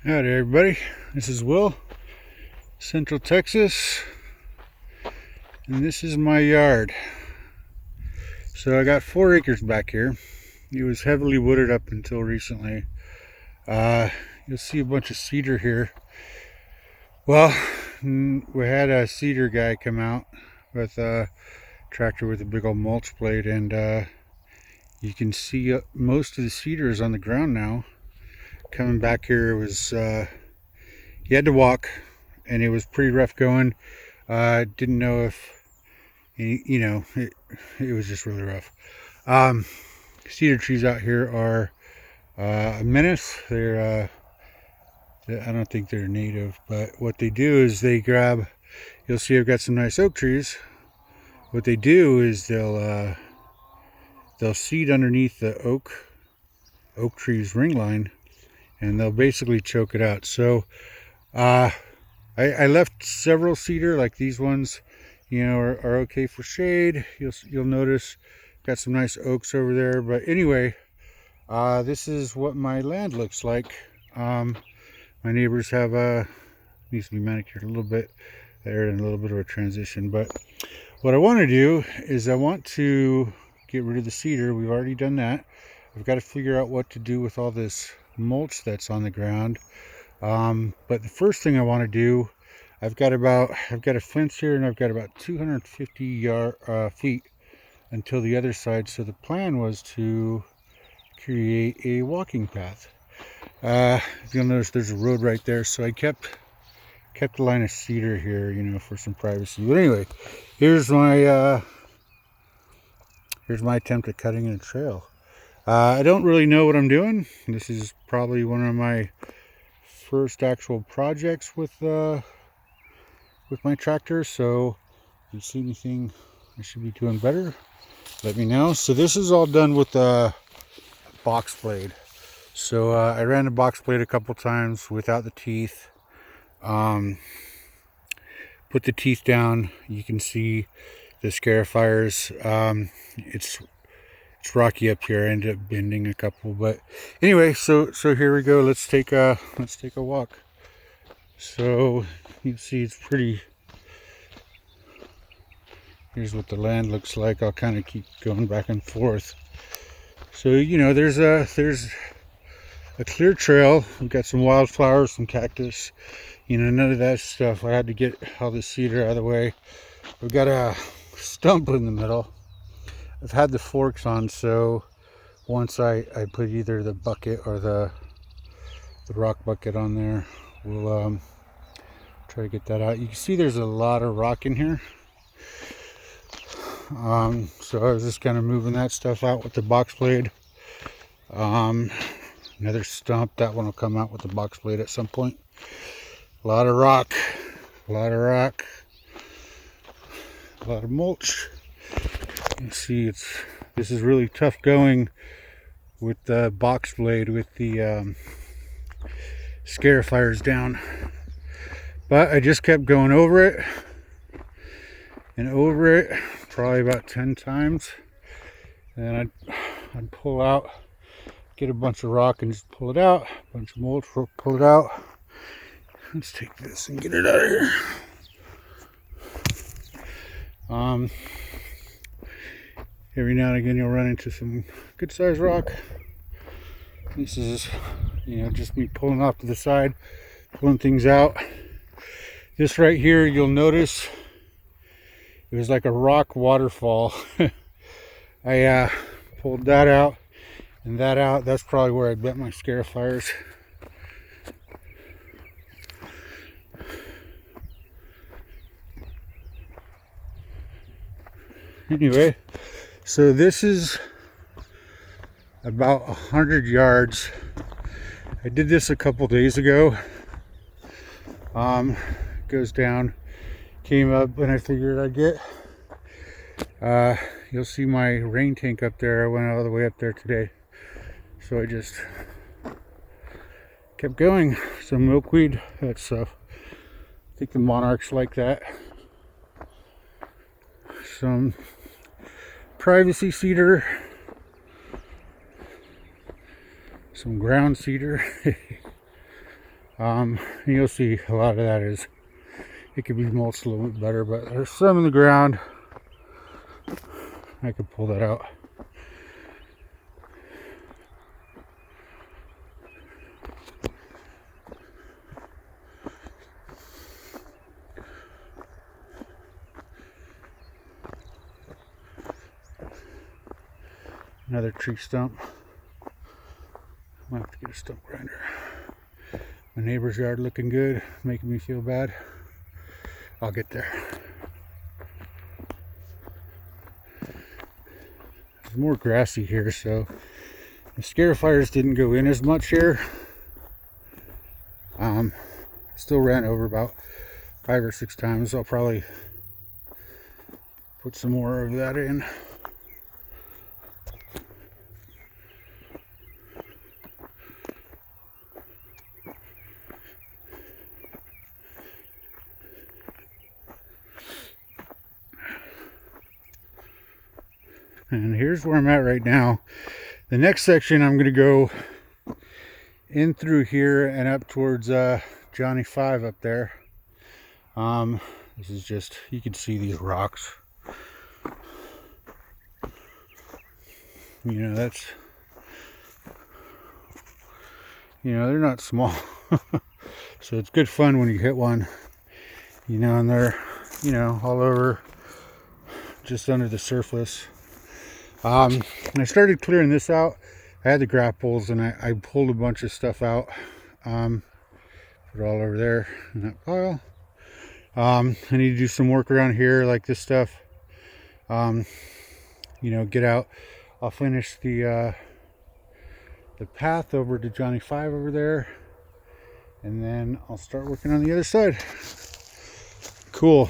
Howdy everybody, this is Will, Central Texas, and this is my yard. So I got 4 acres back here. It was heavily wooded up until recently. You'll see a bunch of cedar here. Well, we had a cedar guy come out with a tractor with a big old mulch blade, and you can see most of the cedar is on the ground now. Coming back here, it was you had to walk, and it was pretty rough going. Didn't know if it was just really rough. Cedar trees out here are a menace. They're I don't think they're native, but what they do is they grab, you'll see I've got some nice oak trees. What they do is they'll seed underneath the oak tree's ring line, and they'll basically choke it out. So I left several cedar, like these ones, are okay for shade. You'll notice got some nice oaks over there. But anyway, this is what my land looks like. My neighbors have needs to be manicured a little bit. They're in a little bit of a transition. But what I want to do is I want to get rid of the cedar. We've already done that. I've got to figure out what to do with all this mulch that's on the ground. But the first thing I want to do, I've got a fence here, and I've got about 250 feet until the other side. So the plan was to create a walking path. You'll notice there's a road right there, so I kept a line of cedar here, for some privacy. But anyway, here's my attempt at cutting a trail. I don't really know what I'm doing. This is probably one of my first actual projects with my tractor, so if you see anything I should be doing better, let me know. So this is all done with a box blade. So I ran the box blade a couple times without the teeth. Put the teeth down. You can see the scarifiers. It's rocky up here. I ended up bending a couple, but anyway, so here we go. Let's take a walk. So you can see it's pretty. Here's what the land looks like. I'll kind of keep going back and forth. So there's a clear trail. We've got some wildflowers, some cactus. None of that stuff. I had to get all the cedar out of the way. We've got a stump in the middle. I've had the forks on, so once I put either the bucket or the rock bucket on there, we'll try to get that out. You can see there's a lot of rock in here. So I was just kind of moving that stuff out with the box blade. Another stump, that one will come out with the box blade at some point. A lot of rock, a lot of mulch. You see, this is really tough going with the box blade with the scarifiers down. But I just kept going over it and over it, probably about 10 times. And I'd pull out, get a bunch of rock and just pull it out, a bunch of mulch, pull it out. Let's take this and get it out of here. Every now and again you'll run into some good sized rock. This is, just me pulling off to the side, pulling things out. This right here, you'll notice it was like a rock waterfall. I pulled that out and that out. That's probably where I bent my scarifiers. Anyway, so this is about 100 yards. I did this a couple days ago. Goes down, came up, and I figured I'd get. You'll see my rain tank up there. I went all the way up there today, so I just kept going. Some milkweed. That's I think the monarchs like that. Some privacy cedar, some ground cedar. You'll see a lot of that is it could be mulched a little bit better, but there's some in the ground. I could pull that out. Another tree stump. Might have to get a stump grinder. My neighbor's yard looking good, making me feel bad. I'll get there. It's more grassy here, so the scare fires didn't go in as much here. Still ran over about 5 or 6 times. I'll probably put some more of that in. And here's where I'm at right now. The next section I'm going to go in through here and up towards Johnny 5 up there. This is just, you can see these rocks. You know, that's, you know, they're not small. So it's good fun when you hit one, you know, and they're, you know, all over, just under the surface. And I started clearing this out. I had the grapples and I pulled a bunch of stuff out. Put it all over there in that pile. I need to do some work around here, like this stuff. You know, get out. I'll finish the path over to Johnny 5 over there, and then I'll start working on the other side. Cool.